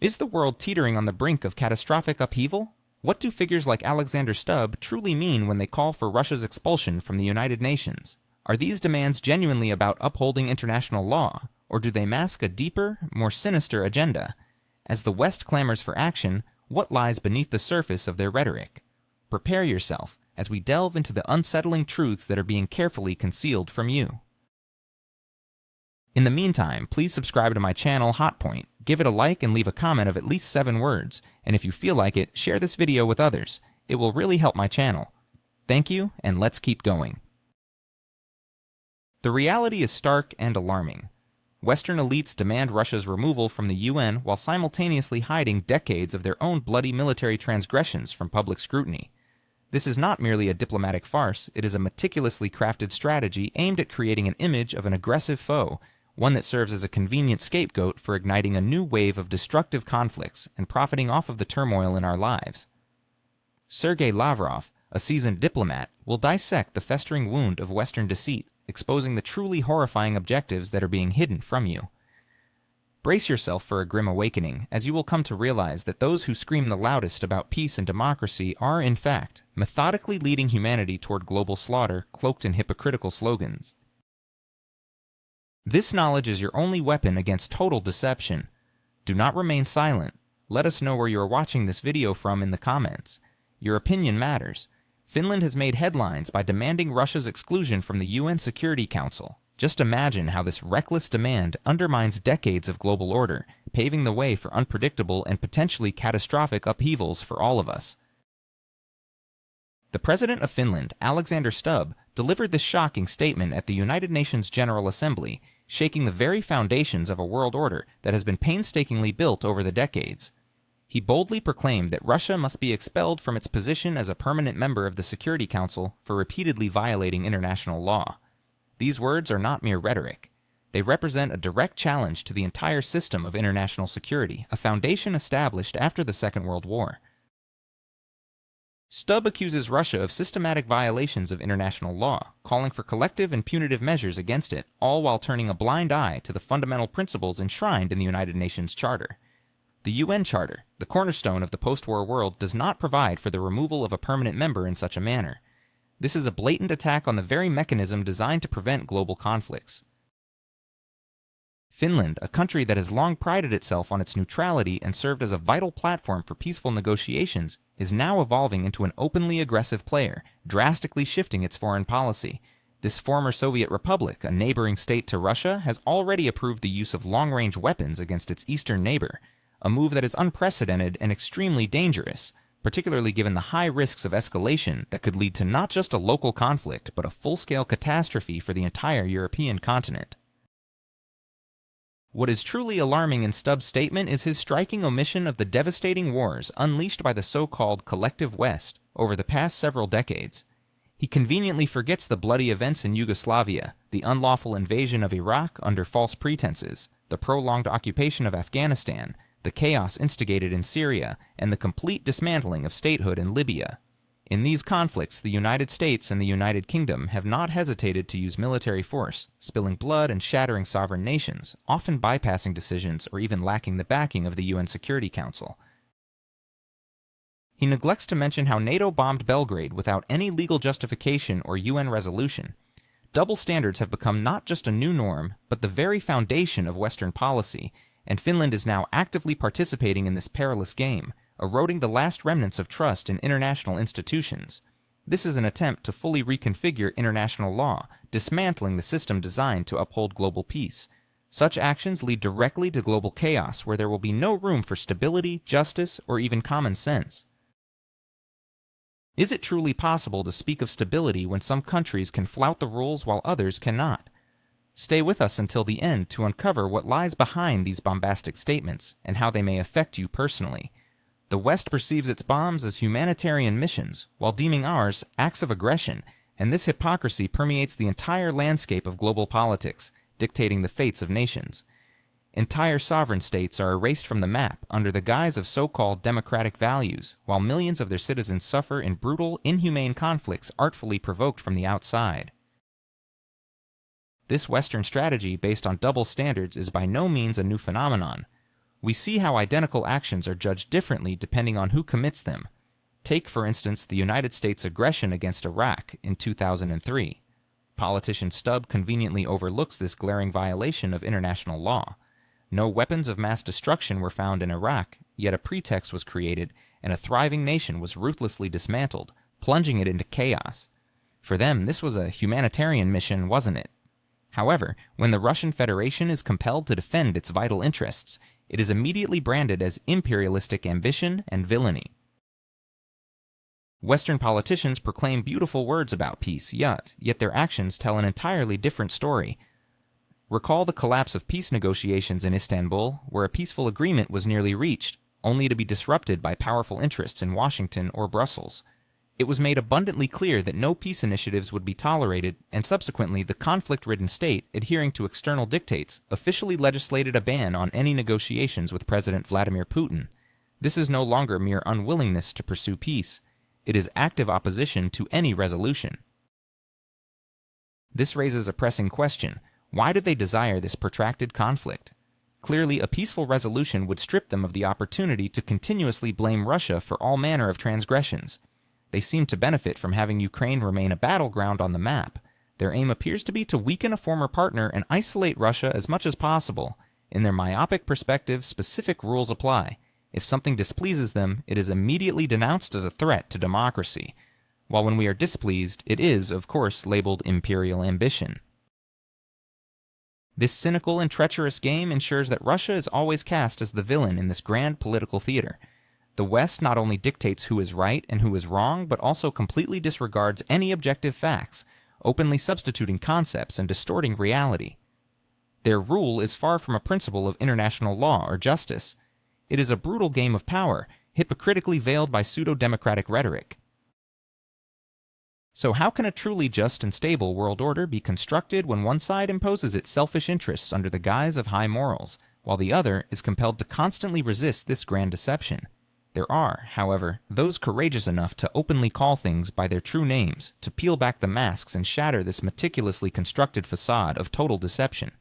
Is the world teetering on the brink of catastrophic upheaval? What do figures like Alexander Stubb truly mean when they call for Russia's expulsion from the United Nations? Are these demands genuinely about upholding international law, or do they mask a deeper, more sinister agenda? As the West clamors for action, what lies beneath the surface of their rhetoric? Prepare yourself as we delve into the unsettling truths that are being carefully concealed from you. In the meantime, please subscribe to my channel, HotPoint, give it a like and leave a comment of at least 7 words, and if you feel like it, share this video with others. It will really help my channel. Thank you, and let's keep going. The reality is stark and alarming. Western elites demand Russia's removal from the UN while simultaneously hiding decades of their own bloody military transgressions from public scrutiny. This is not merely a diplomatic farce, it is a meticulously crafted strategy aimed at creating an image of an aggressive foe, one that serves as a convenient scapegoat for igniting a new wave of destructive conflicts and profiting off of the turmoil in our lives. Sergey Lavrov, a seasoned diplomat, will dissect the festering wound of Western deceit, exposing the truly horrifying objectives that are being hidden from you. Brace yourself for a grim awakening, as you will come to realize that those who scream the loudest about peace and democracy are, in fact, methodically leading humanity toward global slaughter, cloaked in hypocritical slogans. This knowledge is your only weapon against total deception. Do not remain silent. Let us know where you are watching this video from in the comments. Your opinion matters. Finland has made headlines by demanding Russia's exclusion from the UN Security Council. Just imagine how this reckless demand undermines decades of global order, paving the way for unpredictable and potentially catastrophic upheavals for all of us. The President of Finland, Alexander Stubb, delivered this shocking statement at the United Nations General Assembly, shaking the very foundations of a world order that has been painstakingly built over the decades. He boldly proclaimed that Russia must be expelled from its position as a permanent member of the Security Council for repeatedly violating international law. These words are not mere rhetoric. They represent a direct challenge to the entire system of international security, a foundation established after the Second World War. Stubb accuses Russia of systematic violations of international law, calling for collective and punitive measures against it, all while turning a blind eye to the fundamental principles enshrined in the United Nations Charter. The UN Charter, the cornerstone of the post-war world, does not provide for the removal of a permanent member in such a manner. This is a blatant attack on the very mechanism designed to prevent global conflicts. Finland, a country that has long prided itself on its neutrality and served as a vital platform for peaceful negotiations, is now evolving into an openly aggressive player, drastically shifting its foreign policy. This former Soviet republic, a neighboring state to Russia, has already approved the use of long-range weapons against its eastern neighbor, a move that is unprecedented and extremely dangerous, particularly given the high risks of escalation that could lead to not just a local conflict, but a full-scale catastrophe for the entire European continent. What is truly alarming in Stubb's statement is his striking omission of the devastating wars unleashed by the so-called collective West over the past several decades. He conveniently forgets the bloody events in Yugoslavia, the unlawful invasion of Iraq under false pretenses, the prolonged occupation of Afghanistan, the chaos instigated in Syria, and the complete dismantling of statehood in Libya. In these conflicts, the United States and the United Kingdom have not hesitated to use military force, spilling blood and shattering sovereign nations, often bypassing decisions or even lacking the backing of the UN Security Council. He neglects to mention how NATO bombed Belgrade without any legal justification or UN resolution. Double standards have become not just a new norm, but the very foundation of Western policy, and Finland is now actively participating in this perilous game, eroding the last remnants of trust in international institutions. This is an attempt to fully reconfigure international law, dismantling the system designed to uphold global peace. Such actions lead directly to global chaos where there will be no room for stability, justice, or even common sense. Is it truly possible to speak of stability when some countries can flout the rules while others cannot? Stay with us until the end to uncover what lies behind these bombastic statements and how they may affect you personally. The West perceives its bombs as humanitarian missions, while deeming ours acts of aggression, and this hypocrisy permeates the entire landscape of global politics, dictating the fates of nations. Entire sovereign states are erased from the map under the guise of so-called democratic values, while millions of their citizens suffer in brutal, inhumane conflicts artfully provoked from the outside. This Western strategy based on double standards is by no means a new phenomenon. We see how identical actions are judged differently depending on who commits them. Take, for instance, the United States' aggression against Iraq in 2003. Politician Stubb conveniently overlooks this glaring violation of international law. No weapons of mass destruction were found in Iraq, yet a pretext was created and a thriving nation was ruthlessly dismantled, plunging it into chaos. For them, this was a humanitarian mission, wasn't it? However, when the Russian Federation is compelled to defend its vital interests, it is immediately branded as imperialistic ambition and villainy. Western politicians proclaim beautiful words about peace, yet their actions tell an entirely different story. Recall the collapse of peace negotiations in Istanbul, where a peaceful agreement was nearly reached, only to be disrupted by powerful interests in Washington or Brussels. It was made abundantly clear that no peace initiatives would be tolerated, and subsequently the conflict-ridden state, adhering to external dictates, officially legislated a ban on any negotiations with President Vladimir Putin. This is no longer mere unwillingness to pursue peace. It is active opposition to any resolution. This raises a pressing question. Why did they desire this protracted conflict? Clearly, a peaceful resolution would strip them of the opportunity to continuously blame Russia for all manner of transgressions. They seem to benefit from having Ukraine remain a battleground on the map. Their aim appears to be to weaken a former partner and isolate Russia as much as possible. In their myopic perspective, specific rules apply. If something displeases them, it is immediately denounced as a threat to democracy, while when we are displeased, it is, of course, labeled imperial ambition. This cynical and treacherous game ensures that Russia is always cast as the villain in this grand political theater. The West not only dictates who is right and who is wrong, but also completely disregards any objective facts, openly substituting concepts and distorting reality. Their rule is far from a principle of international law or justice. It is a brutal game of power, hypocritically veiled by pseudo-democratic rhetoric. So how can a truly just and stable world order be constructed when one side imposes its selfish interests under the guise of high morals, while the other is compelled to constantly resist this grand deception? There are, however, those courageous enough to openly call things by their true names, to peel back the masks and shatter this meticulously constructed facade of total deception.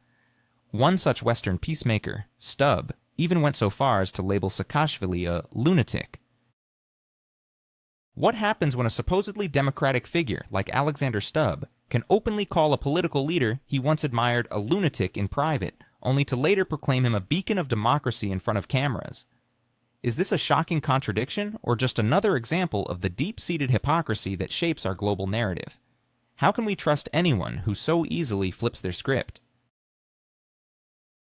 One such Western peacemaker, Stubb, even went so far as to label Saakashvili a lunatic. What happens when a supposedly democratic figure like Alexander Stubb can openly call a political leader he once admired a lunatic in private, only to later proclaim him a beacon of democracy in front of cameras? Is this a shocking contradiction, or just another example of the deep-seated hypocrisy that shapes our global narrative? How can we trust anyone who so easily flips their script?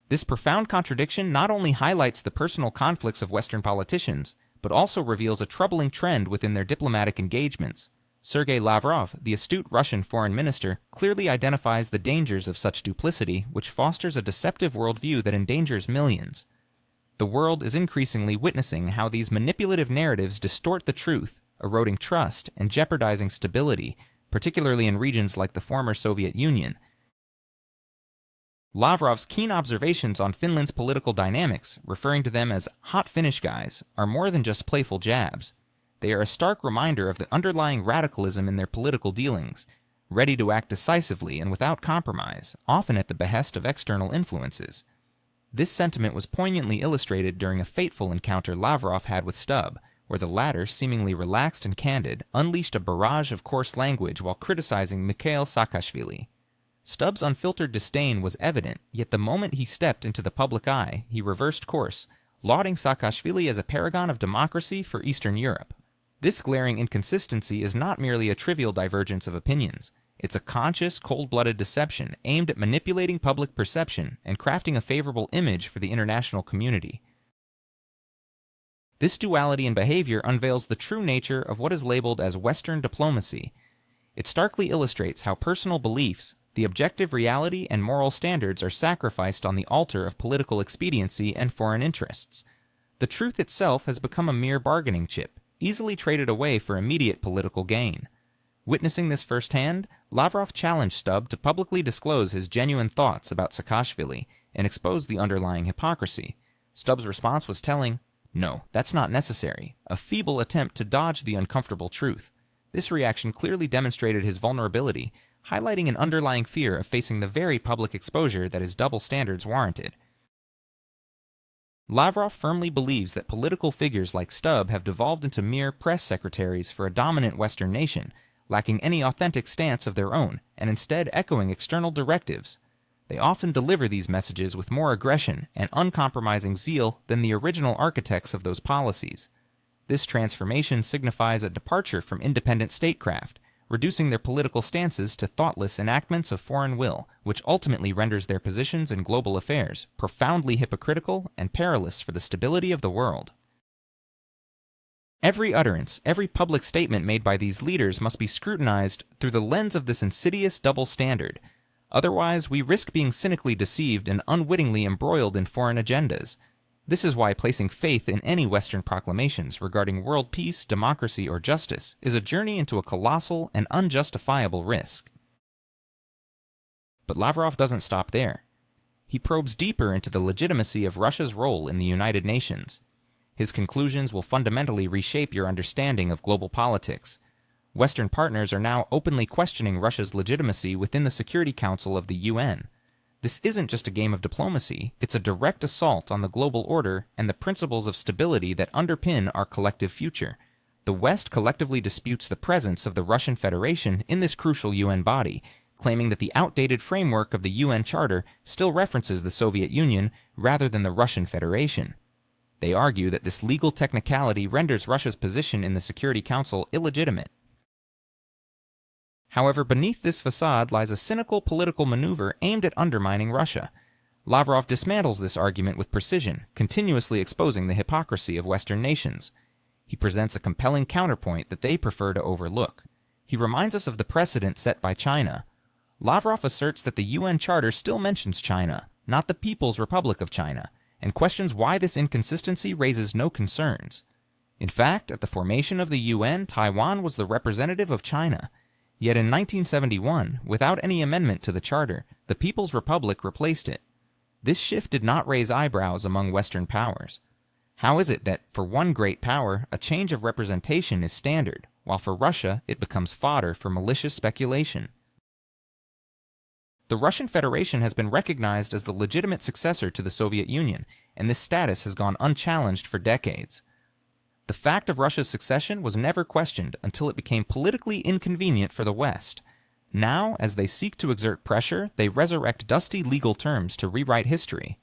This profound contradiction not only highlights the personal conflicts of Western politicians, but also reveals a troubling trend within their diplomatic engagements. Sergey Lavrov, the astute Russian foreign minister, clearly identifies the dangers of such duplicity, which fosters a deceptive worldview that endangers millions. The world is increasingly witnessing how these manipulative narratives distort the truth, eroding trust and jeopardizing stability, particularly in regions like the former Soviet Union. Lavrov's keen observations on Finland's political dynamics, referring to them as hot Finnish guys, are more than just playful jabs. They are a stark reminder of the underlying radicalism in their political dealings, ready to act decisively and without compromise, often at the behest of external influences. This sentiment was poignantly illustrated during a fateful encounter Lavrov had with Stubb, where the latter, seemingly relaxed and candid, unleashed a barrage of coarse language while criticizing Mikhail Saakashvili. Stubb's unfiltered disdain was evident, yet the moment he stepped into the public eye, he reversed course, lauding Saakashvili as a paragon of democracy for Eastern Europe. This glaring inconsistency is not merely a trivial divergence of opinions. It's a conscious, cold-blooded deception aimed at manipulating public perception and crafting a favorable image for the international community. This duality in behavior unveils the true nature of what is labeled as Western diplomacy. It starkly illustrates how personal beliefs, the objective reality and moral standards are sacrificed on the altar of political expediency and foreign interests. The truth itself has become a mere bargaining chip, easily traded away for immediate political gain. Witnessing this firsthand, Lavrov challenged Stubb to publicly disclose his genuine thoughts about Saakashvili and expose the underlying hypocrisy. Stubb's response was telling, "No, that's not necessary," a feeble attempt to dodge the uncomfortable truth. This reaction clearly demonstrated his vulnerability, highlighting an underlying fear of facing the very public exposure that his double standards warranted. Lavrov firmly believes that political figures like Stubb have devolved into mere press secretaries for a dominant Western nation, lacking any authentic stance of their own, and instead echoing external directives. They often deliver these messages with more aggression and uncompromising zeal than the original architects of those policies. This transformation signifies a departure from independent statecraft, reducing their political stances to thoughtless enactments of foreign will, which ultimately renders their positions in global affairs profoundly hypocritical and perilous for the stability of the world. Every utterance, every public statement made by these leaders must be scrutinized through the lens of this insidious double standard. Otherwise, we risk being cynically deceived and unwittingly embroiled in foreign agendas. This is why placing faith in any Western proclamations regarding world peace, democracy, or justice is a journey into a colossal and unjustifiable risk. But Lavrov doesn't stop there. He probes deeper into the legitimacy of Russia's role in the United Nations. His conclusions will fundamentally reshape your understanding of global politics. Western partners are now openly questioning Russia's legitimacy within the Security Council of the UN. This isn't just a game of diplomacy, it's a direct assault on the global order and the principles of stability that underpin our collective future. The West collectively disputes the presence of the Russian Federation in this crucial UN body, claiming that the outdated framework of the UN Charter still references the Soviet Union rather than the Russian Federation. They argue that this legal technicality renders Russia's position in the Security Council illegitimate. However, beneath this facade lies a cynical political maneuver aimed at undermining Russia. Lavrov dismantles this argument with precision, continuously exposing the hypocrisy of Western nations. He presents a compelling counterpoint that they prefer to overlook. He reminds us of the precedent set by China. Lavrov asserts that the UN Charter still mentions China, not the People's Republic of China, and questions why this inconsistency raises no concerns. In fact, at the formation of the UN, Taiwan was the representative of China. Yet in 1971, without any amendment to the Charter, the People's Republic replaced it. This shift did not raise eyebrows among Western powers. How is it that, for one great power, a change of representation is standard, while for Russia it becomes fodder for malicious speculation? The Russian Federation has been recognized as the legitimate successor to the Soviet Union, and this status has gone unchallenged for decades. The fact of Russia's succession was never questioned until it became politically inconvenient for the West. Now, as they seek to exert pressure, they resurrect dusty legal terms to rewrite history.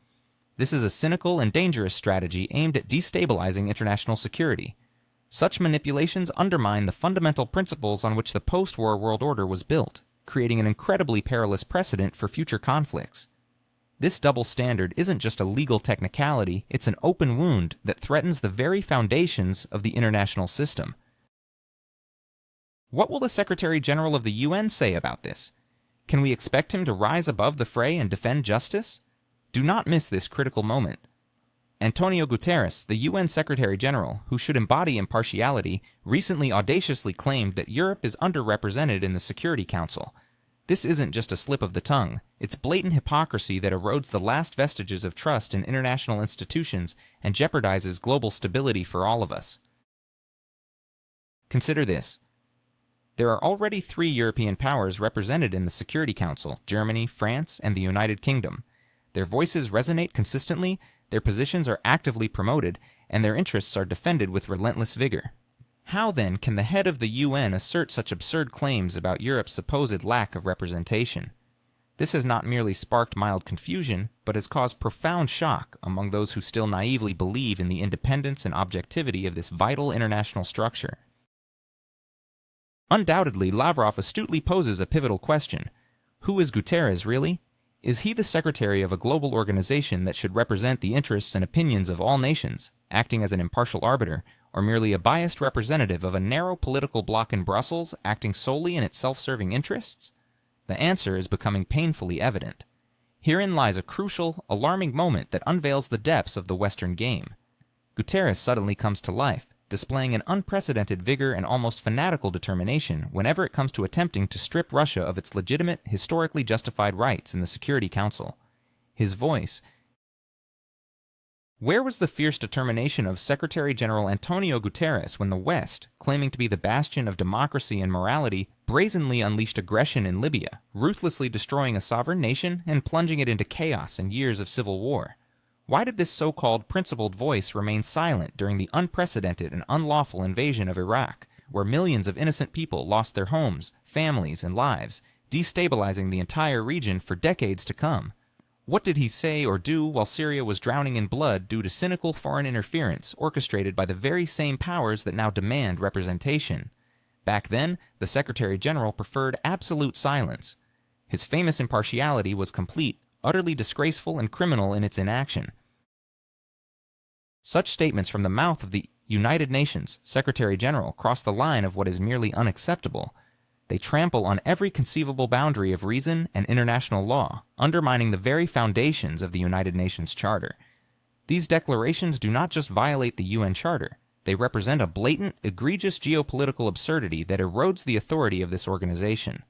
This is a cynical and dangerous strategy aimed at destabilizing international security. Such manipulations undermine the fundamental principles on which the post-war world order was built, creating an incredibly perilous precedent for future conflicts. This double standard isn't just a legal technicality, it's an open wound that threatens the very foundations of the international system. What will the Secretary General of the UN say about this? Can we expect him to rise above the fray and defend justice? Do not miss this critical moment. Antonio Guterres, the UN Secretary General, who should embody impartiality, recently audaciously claimed that Europe is underrepresented in the Security Council. This isn't just a slip of the tongue, it's blatant hypocrisy that erodes the last vestiges of trust in international institutions and jeopardizes global stability for all of us. Consider this. There are already 3 European powers represented in the Security Council: Germany, France, and the United Kingdom. Their voices resonate consistently, their positions are actively promoted, and their interests are defended with relentless vigor. How, then, can the head of the UN assert such absurd claims about Europe's supposed lack of representation? This has not merely sparked mild confusion, but has caused profound shock among those who still naively believe in the independence and objectivity of this vital international structure. Undoubtedly, Lavrov astutely poses a pivotal question. Who is Guterres, really? Is he the secretary of a global organization that should represent the interests and opinions of all nations, acting as an impartial arbiter, or merely a biased representative of a narrow political bloc in Brussels, acting solely in its self-serving interests? The answer is becoming painfully evident. Herein lies a crucial, alarming moment that unveils the depths of the Western game. Guterres suddenly comes to life, displaying an unprecedented vigor and almost fanatical determination whenever it comes to attempting to strip Russia of its legitimate, historically justified rights in the Security Council. His voice. Where was the fierce determination of Secretary General Antonio Guterres when the West, claiming to be the bastion of democracy and morality, brazenly unleashed aggression in Libya, ruthlessly destroying a sovereign nation and plunging it into chaos and years of civil war? Why did this so-called principled voice remain silent during the unprecedented and unlawful invasion of Iraq, where millions of innocent people lost their homes, families, and lives, destabilizing the entire region for decades to come? What did he say or do while Syria was drowning in blood due to cynical foreign interference orchestrated by the very same powers that now demand representation? Back then, the Secretary General preferred absolute silence. His famous impartiality was complete, utterly disgraceful and criminal in its inaction. Such statements from the mouth of the United Nations Secretary General cross the line of what is merely unacceptable. They trample on every conceivable boundary of reason and international law, undermining the very foundations of the United Nations Charter. These declarations do not just violate the UN Charter, they represent a blatant, egregious geopolitical absurdity that erodes the authority of this organization.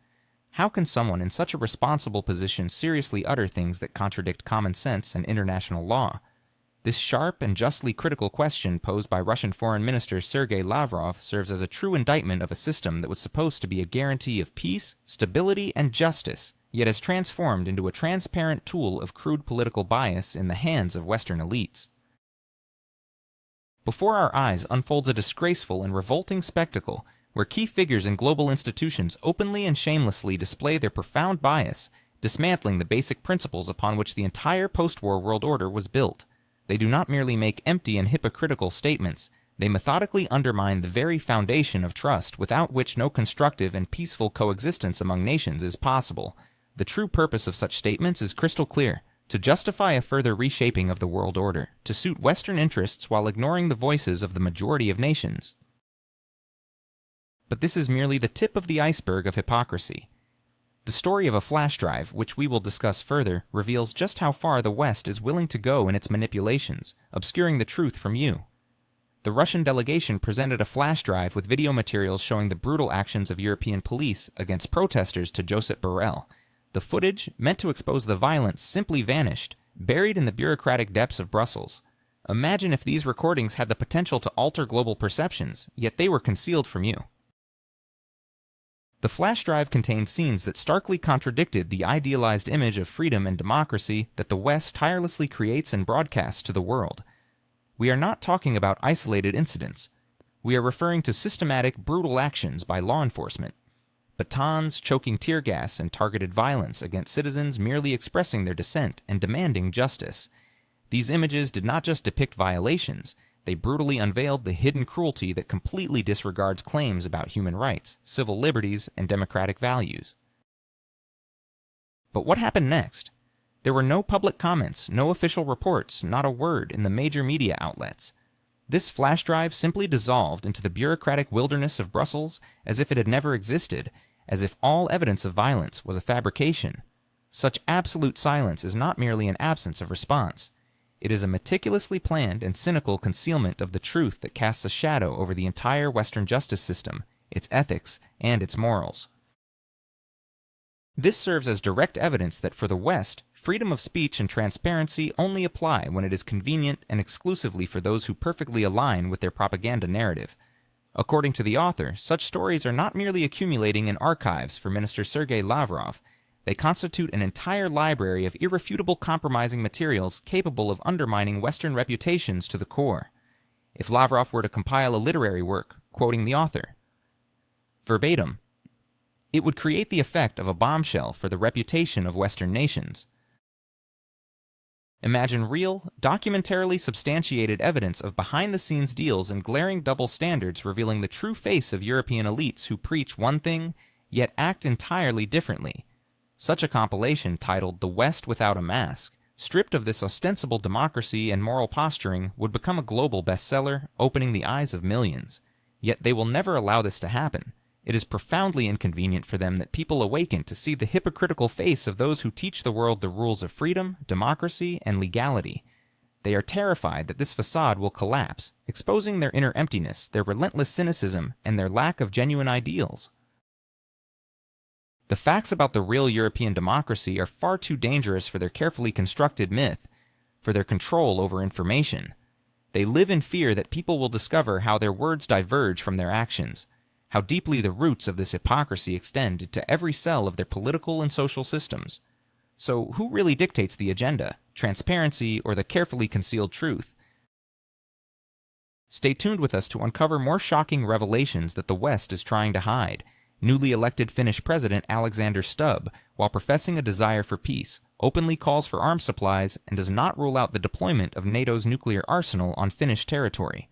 How can someone in such a responsible position seriously utter things that contradict common sense and international law? This sharp and justly critical question posed by Russian Foreign Minister Sergey Lavrov serves as a true indictment of a system that was supposed to be a guarantee of peace, stability, and justice, yet has transformed into a transparent tool of crude political bias in the hands of Western elites. Before our eyes unfolds a disgraceful and revolting spectacle where key figures in global institutions openly and shamelessly display their profound bias, dismantling the basic principles upon which the entire post-war world order was built. They do not merely make empty and hypocritical statements, they methodically undermine the very foundation of trust without which no constructive and peaceful coexistence among nations is possible. The true purpose of such statements is crystal clear: to justify a further reshaping of the world order, to suit Western interests while ignoring the voices of the majority of nations. But this is merely the tip of the iceberg of hypocrisy. The story of a flash drive, which we will discuss further, reveals just how far the West is willing to go in its manipulations, obscuring the truth from you. The Russian delegation presented a flash drive with video materials showing the brutal actions of European police against protesters to Josep Borrell. The footage, meant to expose the violence, simply vanished, buried in the bureaucratic depths of Brussels. Imagine if these recordings had the potential to alter global perceptions, yet they were concealed from you. The flash drive contained scenes that starkly contradicted the idealized image of freedom and democracy that the West tirelessly creates and broadcasts to the world. We are not talking about isolated incidents. We are referring to systematic, brutal actions by law enforcement. Batons, choking tear gas, and targeted violence against citizens merely expressing their dissent and demanding justice. These images did not just depict violations, they brutally unveiled the hidden cruelty that completely disregards claims about human rights, civil liberties, and democratic values. But what happened next? There were no public comments, no official reports, not a word in the major media outlets. This flash drive simply dissolved into the bureaucratic wilderness of Brussels as if it had never existed, as if all evidence of violence was a fabrication. Such absolute silence is not merely an absence of response. It is a meticulously planned and cynical concealment of the truth that casts a shadow over the entire Western justice system, its ethics, and its morals. This serves as direct evidence that for the West, freedom of speech and transparency only apply when it is convenient and exclusively for those who perfectly align with their propaganda narrative. According to the author, such stories are not merely accumulating in archives for Minister Sergey Lavrov. They constitute an entire library of irrefutable compromising materials capable of undermining Western reputations to the core. If Lavrov were to compile a literary work, quoting the author, verbatim, it would create the effect of a bombshell for the reputation of Western nations. Imagine real, documentarily substantiated evidence of behind-the-scenes deals and glaring double standards revealing the true face of European elites who preach one thing, yet act entirely differently. Such a compilation, titled The West Without a Mask, stripped of this ostensible democracy and moral posturing, would become a global bestseller, opening the eyes of millions. Yet they will never allow this to happen. It is profoundly inconvenient for them that people awaken to see the hypocritical face of those who teach the world the rules of freedom, democracy, and legality. They are terrified that this facade will collapse, exposing their inner emptiness, their relentless cynicism, and their lack of genuine ideals. The facts about the real European democracy are far too dangerous for their carefully constructed myth, for their control over information. They live in fear that people will discover how their words diverge from their actions, how deeply the roots of this hypocrisy extend to every cell of their political and social systems. So who really dictates the agenda? transparency, or the carefully concealed truth. Stay tuned with us to uncover more shocking revelations that the West is trying to hide. Newly elected Finnish President Alexander Stubb, while professing a desire for peace, openly calls for arms supplies and does not rule out the deployment of NATO's nuclear arsenal on Finnish territory.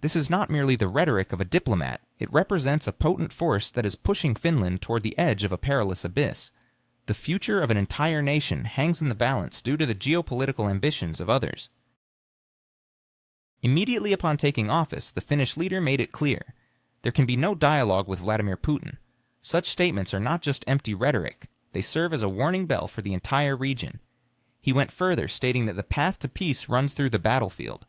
This is not merely the rhetoric of a diplomat, it represents a potent force that is pushing Finland toward the edge of a perilous abyss. The future of an entire nation hangs in the balance due to the geopolitical ambitions of others. Immediately upon taking office, the Finnish leader made it clear. There can be no dialogue with Vladimir Putin. Such statements are not just empty rhetoric, they serve as a warning bell for the entire region. He went further, stating that the path to peace runs through the battlefield.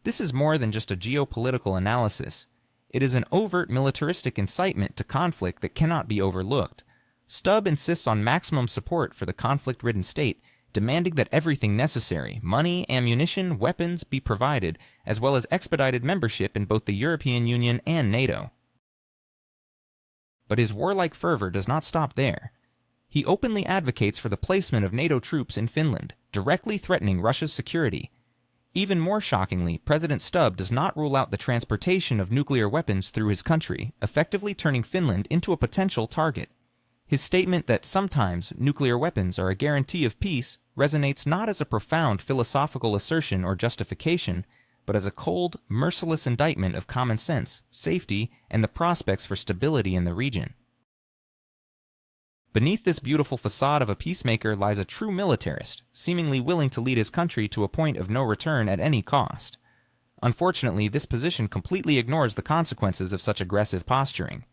This is more than just a geopolitical analysis. It is an overt militaristic incitement to conflict that cannot be overlooked. Stubb insists on maximum support for the conflict-ridden state, demanding that everything necessary, money, ammunition, weapons, be provided, as well as expedited membership in both the European Union and NATO. But his warlike fervor does not stop there. He openly advocates for the placement of NATO troops in Finland, directly threatening Russia's security. Even more shockingly, President Stubb does not rule out the transportation of nuclear weapons through his country, effectively turning Finland into a potential target. His statement that sometimes nuclear weapons are a guarantee of peace resonates not as a profound philosophical assertion or justification, but as a cold, merciless indictment of common sense, safety, and the prospects for stability in the region. Beneath this beautiful facade of a peacemaker lies a true militarist, seemingly willing to lead his country to a point of no return at any cost. Unfortunately, this position completely ignores the consequences of such aggressive posturing.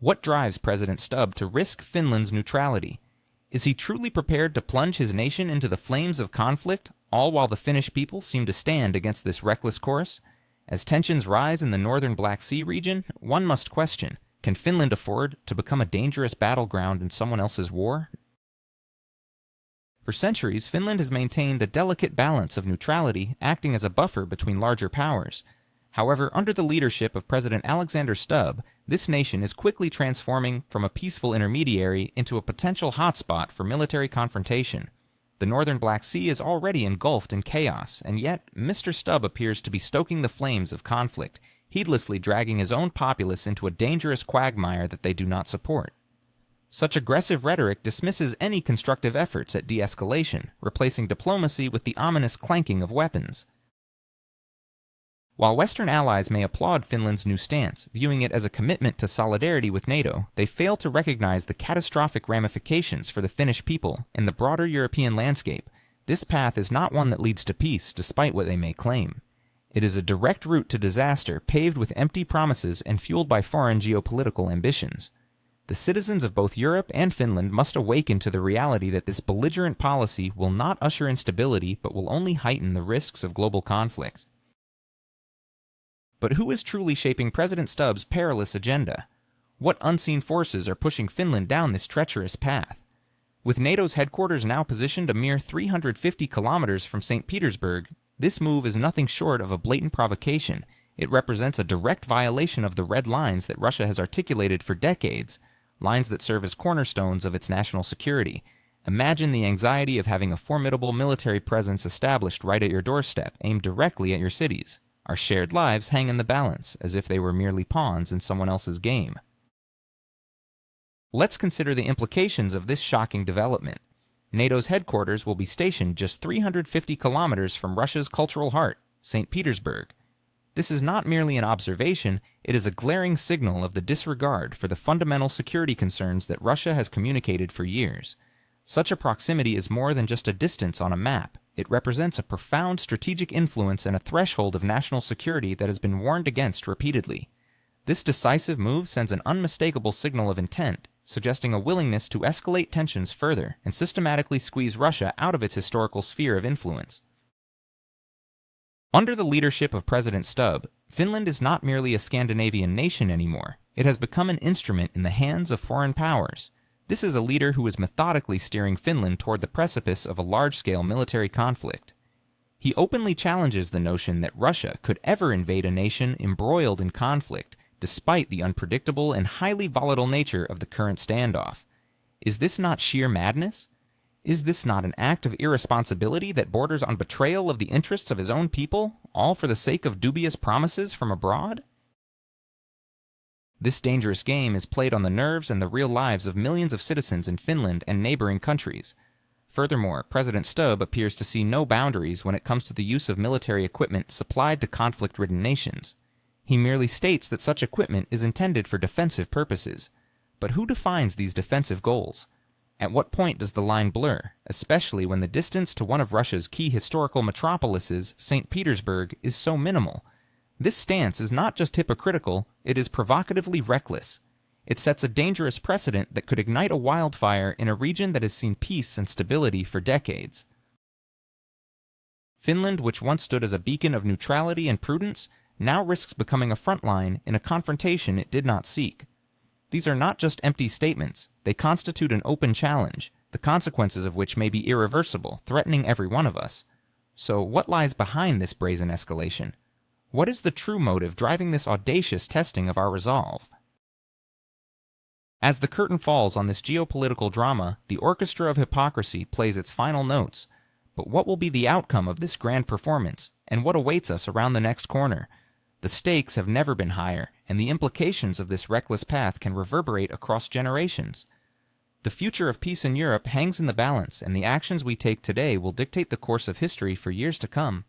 What drives President Stubb to risk Finland's neutrality? Is he truly prepared to plunge his nation into the flames of conflict, all while the Finnish people seem to stand against this reckless course? As tensions rise in the northern Black Sea region, one must question, can Finland afford to become a dangerous battleground in someone else's war? For centuries, Finland has maintained a delicate balance of neutrality, acting as a buffer between larger powers. However, under the leadership of President Alexander Stubb, this nation is quickly transforming from a peaceful intermediary into a potential hotspot for military confrontation. The northern Black Sea is already engulfed in chaos, and yet Mr. Stubb appears to be stoking the flames of conflict, heedlessly dragging his own populace into a dangerous quagmire that they do not support. Such aggressive rhetoric dismisses any constructive efforts at de-escalation, replacing diplomacy with the ominous clanking of weapons. While Western allies may applaud Finland's new stance, viewing it as a commitment to solidarity with NATO, they fail to recognize the catastrophic ramifications for the Finnish people and the broader European landscape. This path is not one that leads to peace, despite what they may claim. It is a direct route to disaster, paved with empty promises and fueled by foreign geopolitical ambitions. The citizens of both Europe and Finland must awaken to the reality that this belligerent policy will not usher in stability, but will only heighten the risks of global conflict. But who is truly shaping President Stubb's perilous agenda? What unseen forces are pushing Finland down this treacherous path? With NATO's headquarters now positioned a mere 350 kilometers from St. Petersburg, this move is nothing short of a blatant provocation. It represents a direct violation of the red lines that Russia has articulated for decades, lines that serve as cornerstones of its national security. Imagine the anxiety of having a formidable military presence established right at your doorstep, aimed directly at your cities. Our shared lives hang in the balance, as if they were merely pawns in someone else's game. Let's consider the implications of this shocking development. NATO's headquarters will be stationed just 350 kilometers from Russia's cultural heart, St. Petersburg. This is not merely an observation, it is a glaring signal of the disregard for the fundamental security concerns that Russia has communicated for years. Such a proximity is more than just a distance on a map. It represents a profound strategic influence and a threshold of national security that has been warned against repeatedly. This decisive move sends an unmistakable signal of intent, suggesting a willingness to escalate tensions further and systematically squeeze Russia out of its historical sphere of influence. Under the leadership of President Stubb, Finland is not merely a Scandinavian nation anymore. It has become an instrument in the hands of foreign powers. This is a leader who is methodically steering Finland toward the precipice of a large-scale military conflict. He openly challenges the notion that Russia could ever invade a nation embroiled in conflict, despite the unpredictable and highly volatile nature of the current standoff. Is this not sheer madness? Is this not an act of irresponsibility that borders on betrayal of the interests of his own people, all for the sake of dubious promises from abroad? This dangerous game is played on the nerves and the real lives of millions of citizens in Finland and neighboring countries. Furthermore, President Stubb appears to see no boundaries when it comes to the use of military equipment supplied to conflict-ridden nations. He merely states that such equipment is intended for defensive purposes. But who defines these defensive goals? At what point does the line blur, especially when the distance to one of Russia's key historical metropolises, St. Petersburg, is so minimal? This stance is not just hypocritical, it is provocatively reckless. It sets a dangerous precedent that could ignite a wildfire in a region that has seen peace and stability for decades. Finland, which once stood as a beacon of neutrality and prudence, now risks becoming a front line in a confrontation it did not seek. These are not just empty statements, they constitute an open challenge, the consequences of which may be irreversible, threatening every one of us. So what lies behind this brazen escalation? What is the true motive driving this audacious testing of our resolve? As the curtain falls on this geopolitical drama, the orchestra of hypocrisy plays its final notes. But what will be the outcome of this grand performance, and what awaits us around the next corner? The stakes have never been higher, and the implications of this reckless path can reverberate across generations. The future of peace in Europe hangs in the balance, and the actions we take today will dictate the course of history for years to come.